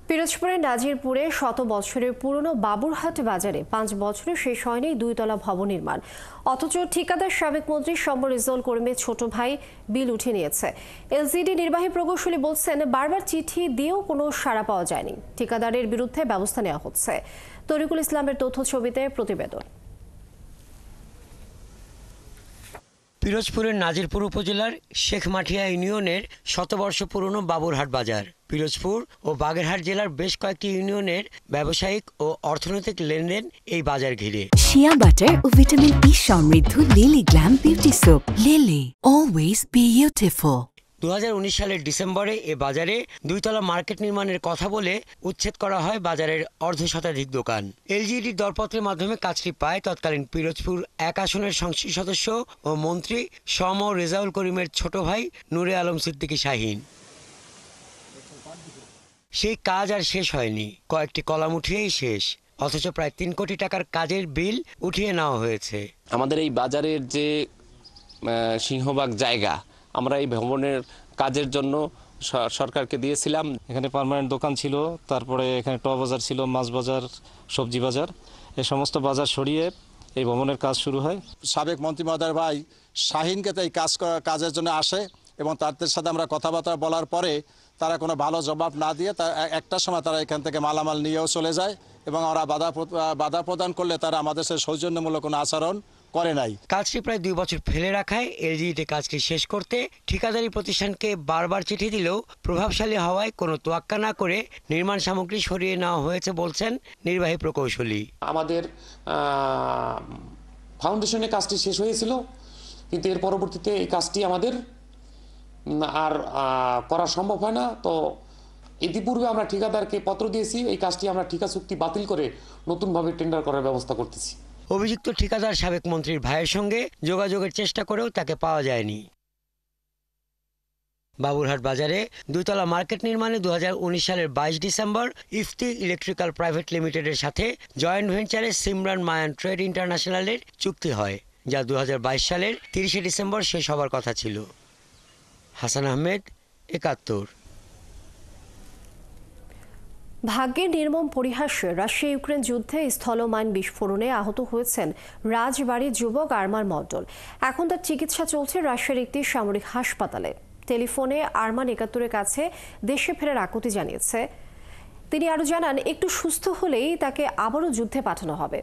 পিরোজপুরের নাজিরপুরে শত বছরের পুরনো বাবুরহাট বাজারে 5 বছরে শেষ হয়নি 2 তলা ভবন নির্মাণ। অথচ ঠিকাদার সাবেক মন্ত্রী সম্বর রেজাউল করিমের ছোট ভাই বিল উঠে নিয়েছে। এলজিডি নির্বাহী প্রকৌশলী বলছেন, বারবার চিঠি দিয়েও কোনো সাড়া পাওয়া যায়নি। ঠিকাদারের বিরুদ্ধে ব্যবস্থা নেওয়া হচ্ছে। তরিকুল ইসলামের তথ্য ছবিতে প্রতিবেদন। পিরোজপুরের নাজিরপুর উপজেলার শেখমাঠিয়া ইউনিয়নের শতবর্ষ পুরনো বাবুরহাট বাজার। পিরোজপুর ও বাগেরহাট জেলার বেশ কয়েকটি ইউনিয়নের ব্যবসায়িক ও অর্থনৈতিক লেনদেন এই বাজার ঘিরে। শিয়া বাটার ও ভিটামিন ই সমৃদ্ধ lily glam beauty soap. Lily, always beautiful. 2019 সালের ডিসেম্বরে এ বাজারে 2 তলা মার্কেট নির্মাণের কথা বলে উচ্ছেদ করা হয় বাজারের অর্ধশতাধিক দোকান। এলজিইডির দরপত্রের মাধ্যমে কাজটি পায় তৎকালীন পিরোজপুর 1 আসনের সংসদ সদস্য ও মন্ত্রী সম্বর রেজাউল করিমের ছোট ভাই নূরে আলম সিদ্দিকী শাহীন। সেই কাজ আর শেষ হয়নি, কয়েকটি কলাম উঠিয়েই শেষ। অথচ প্রায় 3 কোটি টাকার কাজের বিল উঠিয়ে নেওয়া হয়েছে। আমাদের এই বাজারের যে সিংহভাগ জায়গা আমরা এই ভবনের কাজের জন্য সরকারকে দিয়েছিলাম। এখানে পার্মানেন্ট দোকান ছিল, তারপরে এখানে ট বাজার ছিল, মাছ বাজার, সবজি বাজার, এই সমস্ত বাজার সরিয়ে এই ভবনের কাজ শুরু হয়। সাবেক মন্ত্রী মহোদয় ভাই শাহীনকে তো এই কাজের জন্য আসে এবং তাদের সাথে আমরা কথাবার্তা বলার পরে তারা কোনো ভালো জবাব না দিয়ে একটা সময় তারা এখান থেকে মালামাল নিয়েও চলে যায় এবং আমরা বাধা প্রদান করলে তারা আমাদের সাথে সৌজন্যমূলক কোনো আচরণ করে নাই। কাজটি প্রায় 2 বছর ফেলে রাখায় এলজিইডি কাজটি শেষ করতে ঠিকাদারি প্রতিষ্ঠানকে বারবার চিঠি দিলেও প্রভাবশালী হওয়ায় কোনো তোয়াক্কা না করে নির্মাণ সামগ্রী সরিয়ে নেওয়া হয়েছে বলছেন নির্বাহী প্রকৌশলী। আমাদের ফাউন্ডেশনে কাজটি শেষ হয়েছিল, কিন্তু এর পরবর্তীতে এই কাজটি আমাদের আর করা সম্ভব হয় না। তো ইতিপূর্বে আমরা ঠিকাদারকে পত্র দিয়েছি, এই কাজটি আমরা ঠিকা চুক্তি বাতিল করে নতুনভাবে টেন্ডার করার ব্যবস্থা করতেছি। অভিযুক্ত ঠিকাদার সাবেক মন্ত্রীর ভাইয়ের সঙ্গে যোগাযোগের চেষ্টা করেও তাকে পাওয়া যায়নি। বাবুরহাট বাজারে 2 তলা মার্কেট নির্মাণে 2019 সালের 22 ডিসেম্বর ইফতি ইলেকট্রিক্যাল প্রাইভেট লিমিটেডের সাথে জয়েন্ট ভেঞ্চারে সিমরান মায়ান ট্রেড ইন্টারন্যাশনালের চুক্তি হয়, যা 2022 সালের 30 ডিসেম্বর শেষ হবার কথা ছিল। হাসান আহমেদ, 71। ভাগ্যের নির্মম পরিহাসে রাশিয়া ইউক্রেন যুদ্ধে স্থলমাইন বিস্ফোরণে আহত হয়েছেন রাজবাড়ির যুবক আরমান মণ্ডল। এখন তার চিকিৎসা চলছে রাশিয়ার একটি সামরিক হাসপাতালে। টেলিফোনে আরমান 71-এর কাছে দেশে ফেরার আকুতি জানিয়েছে। তিনি আরও জানান, একটু সুস্থ হলেই তাকে আবারও যুদ্ধে পাঠানো হবে।